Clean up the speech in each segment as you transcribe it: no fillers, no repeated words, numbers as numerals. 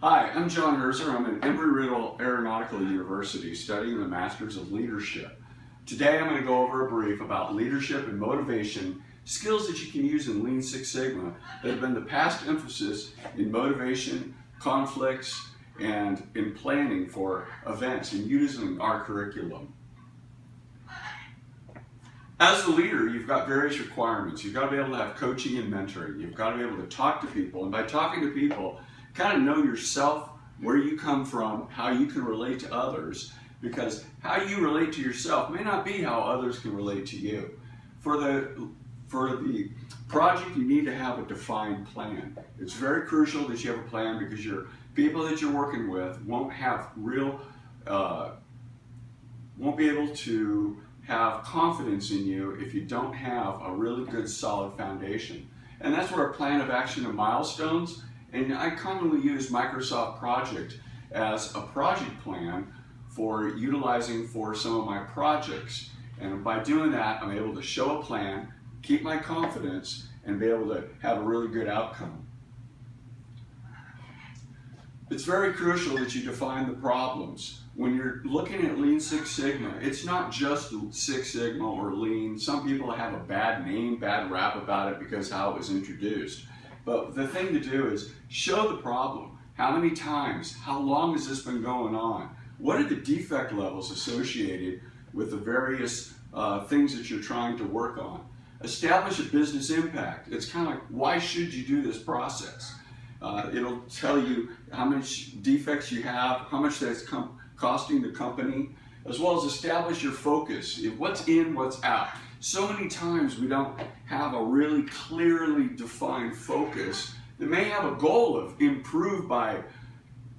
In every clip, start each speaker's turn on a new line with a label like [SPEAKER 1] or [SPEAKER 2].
[SPEAKER 1] Hi, I'm John Herzer. I'm at Embry-Riddle Aeronautical University studying the Masters of Leadership. Today I'm going to go over a brief about leadership and motivation, skills that you can use in Lean Six Sigma that have been the past emphasis in motivation, conflicts, and in planning for events and using our curriculum. As a leader, you've got various requirements. You've got to be able to have coaching and mentoring. You've got to be able to talk to people, and by talking to people, kind of know yourself, where you come from, how you can relate to others, because how you relate to yourself may not be how others can relate to you. For the project, you need to have a defined plan. It's very crucial that you have a plan because your people that you're working with won't be able to have confidence in you if you don't have a really good solid foundation. And that's where a plan of action and milestones, and I commonly use Microsoft Project as a project plan for utilizing for some of my projects. And by doing that, I'm able to show a plan, keep my confidence, and be able to have a really good outcome. It's very crucial that you define the problems. When you're looking at Lean Six Sigma, it's not just Six Sigma or Lean. Some people have a bad name, bad rap about it because how it was introduced. But the thing to do is show the problem. How many times? How long has this been going on? What are the defect levels associated with the various things that you're trying to work on? Establish a business impact. It's kind of like, why should you do this process? It'll tell you how much defects you have, how much that's costing the company, as well as establish your focus. What's in, what's out. So many times we don't have a really clearly defined focus that may have a goal of improve by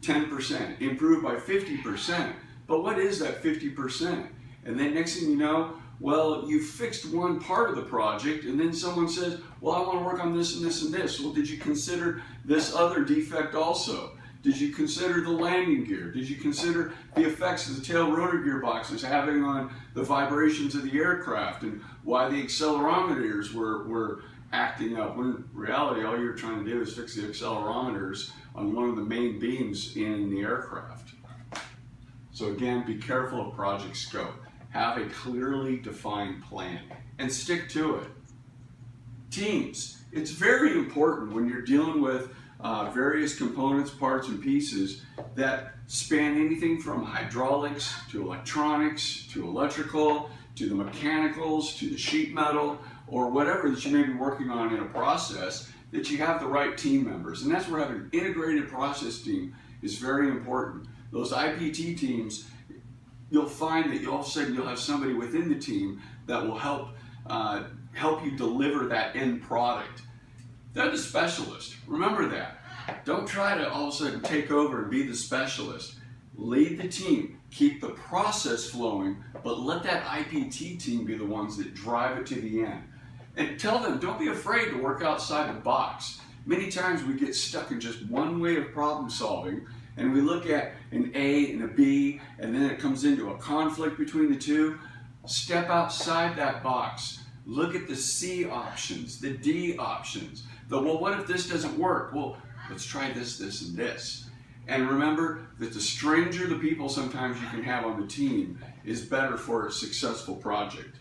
[SPEAKER 1] 10%, improve by 50%. But what is that 50%? And then next thing you know, well, you fixed one part of the project, and then someone says, well, I want to work on this and this and this. Well, did you consider this other defect also? Did you consider the landing gear? Did you consider the effects of the tail rotor gearbox is having on the vibrations of the aircraft and why the accelerometers were acting up? When in reality, all you're trying to do is fix the accelerometers on one of the main beams in the aircraft. So again, be careful of project scope. Have a clearly defined plan and stick to it. Teams. It's very important when you're dealing with various components, parts, and pieces that span anything from hydraulics to electronics to electrical to the mechanicals to the sheet metal or whatever that you may be working on in a process, that you have the right team members. And that's where having an integrated process team is very important. Those IPT teams, you'll find that all of a sudden you'll have somebody within the team that will help you deliver that end product. They're the specialist. Remember that. Don't try to all of a sudden take over and be the specialist. Lead the team. Keep the process flowing, but let that IPT team be the ones that drive it to the end. And tell them, don't be afraid to work outside the box. Many times we get stuck in just one way of problem solving, and we look at an A and a B, and then it comes into a conflict between the two. Step outside that box. Look at the C options, the D options. Well, what if this doesn't work? Well, let's try this, this, and this. And remember that the stranger the people sometimes you can have on the team is better for a successful project.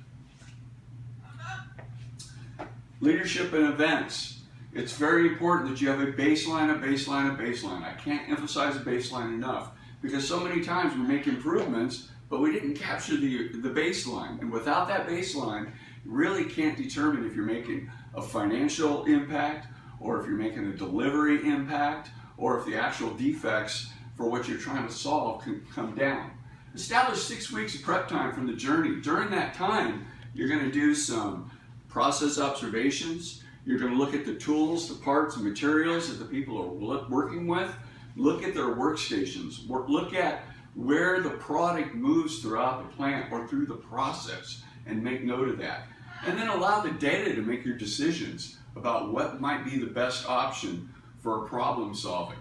[SPEAKER 1] Leadership and events. It's very important that you have a baseline, a baseline, a baseline. I can't emphasize a baseline enough because so many times we make improvements, but we didn't capture the baseline. And without that baseline, you really can't determine if you're making a financial impact or if you're making a delivery impact or if the actual defects for what you're trying to solve can come down. Establish 6 weeks of prep time from the journey. During that time, you're going to do some process observations. You're going to look at the tools, the parts, and materials that the people are working with. Look at their workstations. Look at where the product moves throughout the plant or through the process and make note of that. And then allow the data to make your decisions about what might be the best option for problem solving.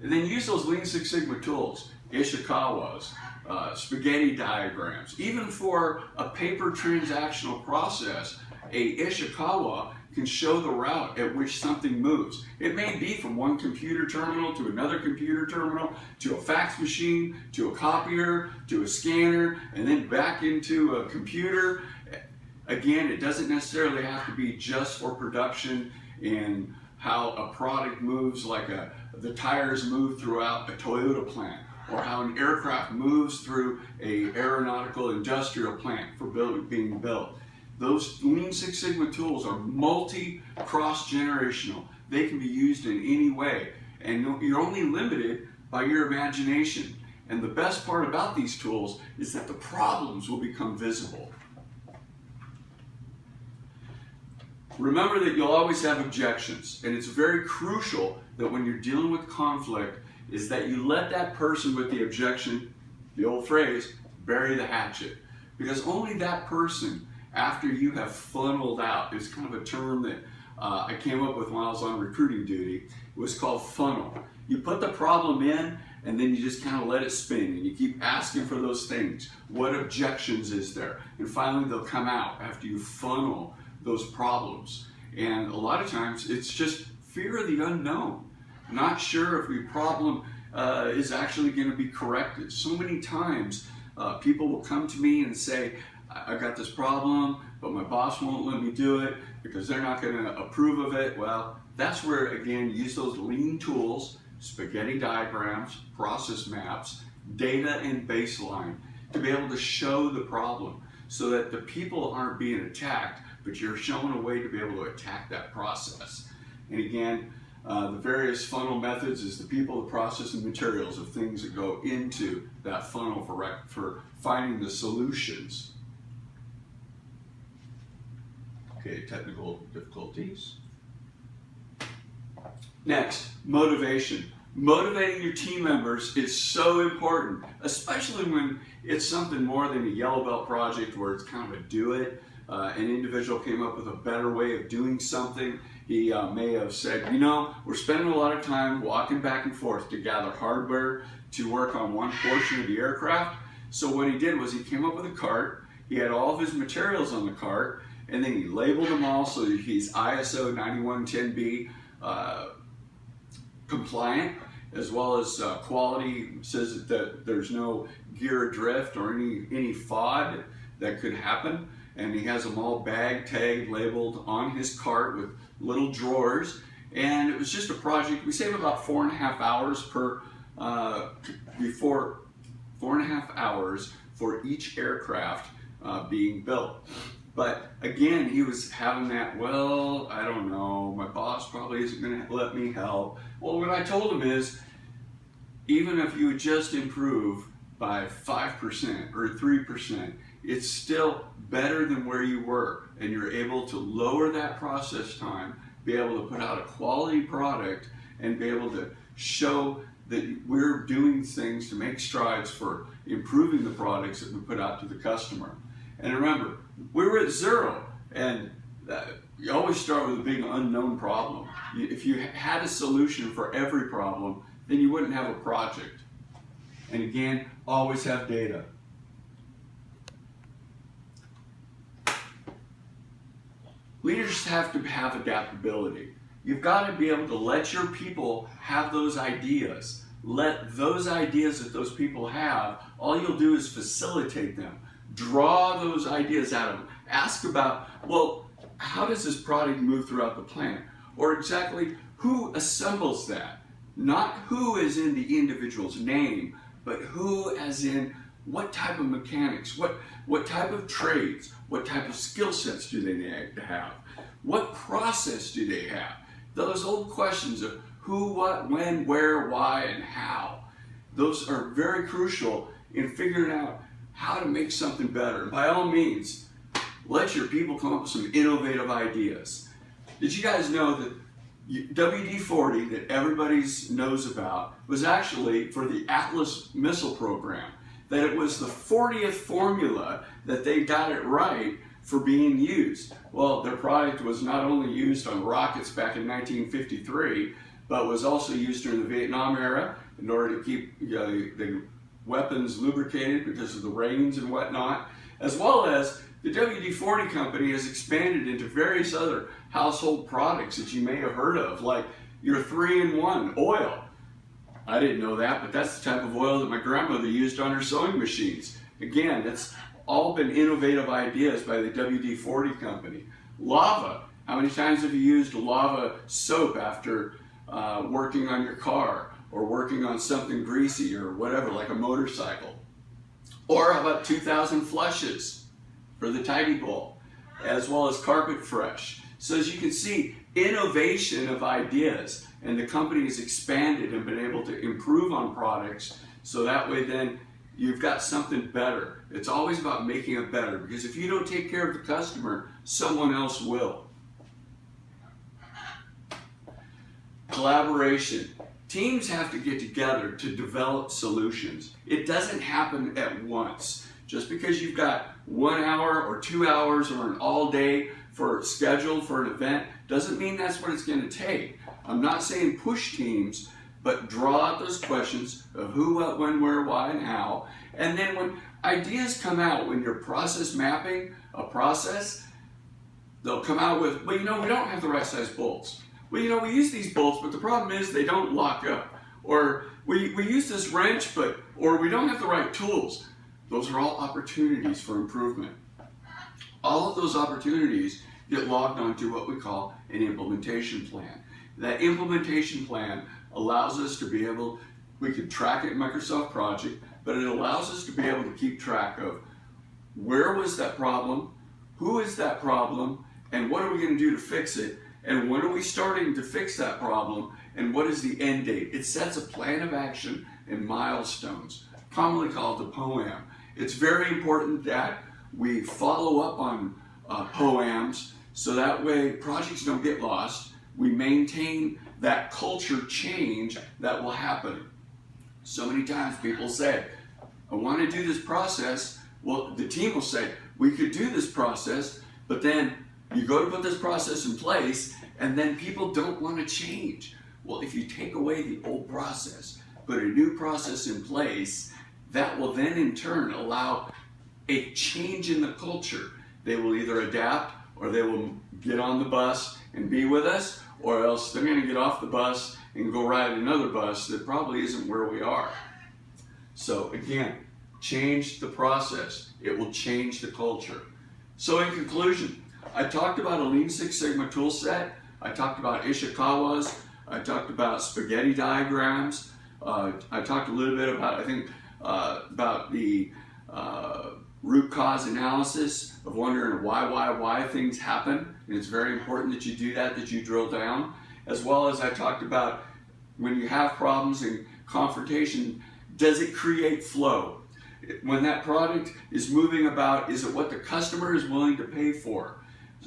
[SPEAKER 1] And then use those Lean Six Sigma tools, Ishikawas, spaghetti diagrams. Even for a paper transactional process, a Ishikawa can show the route at which something moves. It may be from one computer terminal to another computer terminal, to a fax machine, to a copier, to a scanner, and then back into a computer. Again, it doesn't necessarily have to be just for production and how a product moves, like the tires move throughout a Toyota plant, or how an aircraft moves through a aeronautical industrial plant for being built. Those Lean Six Sigma tools are cross-generational. They can be used in any way, and you're only limited by your imagination. And the best part about these tools is that the problems will become visible. Remember that you'll always have objections, and it's very crucial that when you're dealing with conflict is that you let that person with the objection, the old phrase, bury the hatchet. Because only that person, after you have funneled out, it's kind of a term that I came up with when I was on recruiting duty. It was called funnel. You put the problem in, and then you just kind of let it spin, and you keep asking for those things. What objections is there? And finally they'll come out after you funnel those problems. And a lot of times it's just fear of the unknown. Not sure if the problem is actually going to be corrected. So many times people will come to me and say, I got this problem, but my boss won't let me do it because they're not going to approve of it. Well, that's where, again, use those lean tools, spaghetti diagrams, process maps, data and baseline to be able to show the problem so that the people aren't being attacked, but you're showing a way to be able to attack that process. And again, the various funnel methods is the people, the process, and materials of things that go into that funnel for finding the solutions. Okay, technical difficulties. Next, motivation. Motivating your team members is so important, especially when it's something more than a yellow belt project where it's kind of a do it. An individual came up with a better way of doing something. He may have said, you know, we're spending a lot of time walking back and forth to gather hardware to work on one portion of the aircraft. So what he did was he came up with a cart. He had all of his materials on the cart, and then he labeled them all so that he's ISO 9110B compliant, as well as quality says that there's no gear adrift or any FOD that could happen. And he has them all bagged, tagged, labeled on his cart with little drawers. And it was just a project. We save about 4.5 hours per 4.5 hours for each aircraft being built. But again, he was having that, well, I don't know, my boss probably isn't going to let me help. Well, what I told him is, even if you would just improve by 5% or 3%, it's still better than where you were, and you're able to lower that process time, be able to put out a quality product, and be able to show that we're doing things to make strides for improving the products that we put out to the customer. And remember, we were at zero, and you always start with a big unknown problem. If you had a solution for every problem, then you wouldn't have a project. And again, always have data. Leaders have to have adaptability. You've got to be able to let your people have those ideas. Let those ideas that those people have, all you'll do is facilitate them. Draw those ideas out of them. Ask about, well, how does this product move throughout the plant? Or exactly who assembles that? Not who as in the individual's name, but who as in what type of mechanics, what type of trades, what type of skill sets do they need to have? What process do they have? Those old questions of who, what, when, where, why, and how. Those are very crucial in figuring out how to make something better. By all means, let your people come up with some innovative ideas. Did you guys know that WD-40 that everybody knows about was actually for the Atlas missile program? That it was the 40th formula that they got it right for being used. Well, their product was not only used on rockets back in 1953, but was also used during the Vietnam era in order to keep the weapons lubricated because of the rains and whatnot, as well as The WD-40 company has expanded into various other household products that you may have heard of, like your 3-in-1 oil. I didn't know that, but that's the type of oil that my grandmother used on her sewing machines. Again, that's all been innovative ideas by the WD-40 company. Lava. How many times have you used lava soap after working on your car or working on something greasy or whatever, like a motorcycle? Or how about 2,000 flushes for the Tidy Bowl, as well as Carpet Fresh. So as you can see, innovation of ideas, and the company has expanded and been able to improve on products, so that way then you've got something better. It's always about making it better, because if you don't take care of the customer, someone else will. Collaboration. Teams have to get together to develop solutions. It doesn't happen at once. Just because you've got 1 hour or 2 hours or an all day scheduled for an event doesn't mean that's what it's going to take. I'm not saying push teams, but draw out those questions of who, what, when, where, why, and how. And then when ideas come out, when you're process mapping a process, they'll come out with, well, we don't have the right size bolts. Well, we use these bolts, but the problem is they don't lock up. Or we use this wrench, or we don't have the right tools. Those are all opportunities for improvement. All of those opportunities get logged onto what we call an implementation plan. That implementation plan allows us to be able, we can track it in Microsoft Project, but it allows us to be able to keep track of where was that problem, who is that problem, and what are we going to do to fix it, and when are we starting to fix that problem, and what is the end date. It sets a plan of action and milestones, commonly called the POAM. It's very important that we follow up on POAMs, so that way projects don't get lost. We maintain that culture change that will happen. So many times people say, I want to do this process. Well, the team will say, we could do this process, but then you go to put this process in place, and then people don't want to change. Well, if you take away the old process, put a new process in place, that will then in turn allow a change in the culture. They will either adapt, or they will get on the bus and be with us, or else they're going to get off the bus and go ride another bus that probably isn't where we are. So again, change the process. It will change the culture. So in conclusion, I talked about a Lean Six Sigma tool set. I talked about Ishikawa's. I talked about spaghetti diagrams. I talked a little bit about, about the root cause analysis of wondering why things happen. And it's very important that you do that you drill down. As well as I talked about when you have problems and confrontation, does it create flow? When that product is moving about, is it what the customer is willing to pay for?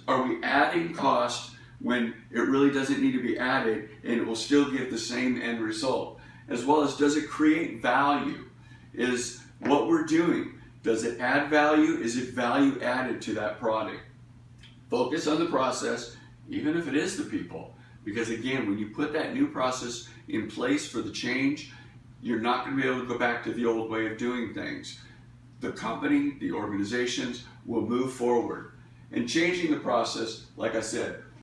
[SPEAKER 1] Are we adding cost when it really doesn't need to be added, and it will still give the same end result? As well as, does it create value? Is what we're doing, does it add value? Is it value added to that product? Focus on the process, even if it is the people. Because again, when you put that new process in place for the change, you're not going to be able to go back to the old way of doing things. The company, the organizations will move forward. And changing the process, like I said,